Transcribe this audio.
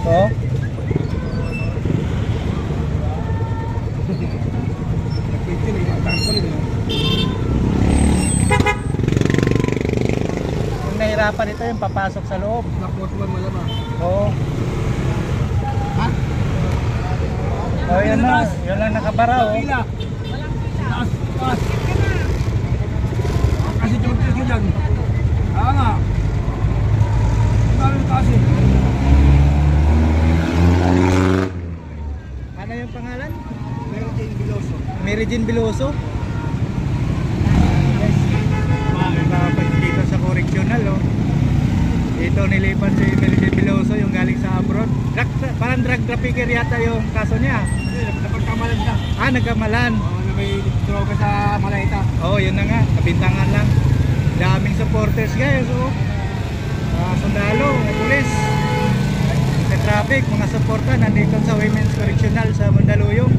Oh. Yung nahirapan ito yung papasok sa loob. Oo. Oh, yan na. Yan lang nakabara, oh. Kasi juntis ko dyan. Nga. Kasi. Ano yung pangalan? Mary Jane Biloso. Mary Jane Biloso. Yes. Makakapag dito sa correctional, oh. Dito nilipan si Mary Jane Biloso yung galing sa abroad. Parang drug trafficker yata yung kaso niya. Napagkamalan siya. Nagkamalan. Na may droga sa Malayta. Oh, yun na nga. Kabintangan lang. Daming supporters guys, oh. Sundalo, pulis, sa traffic, mga suporta nandito sa Women's Correctional sa Mandaluyong.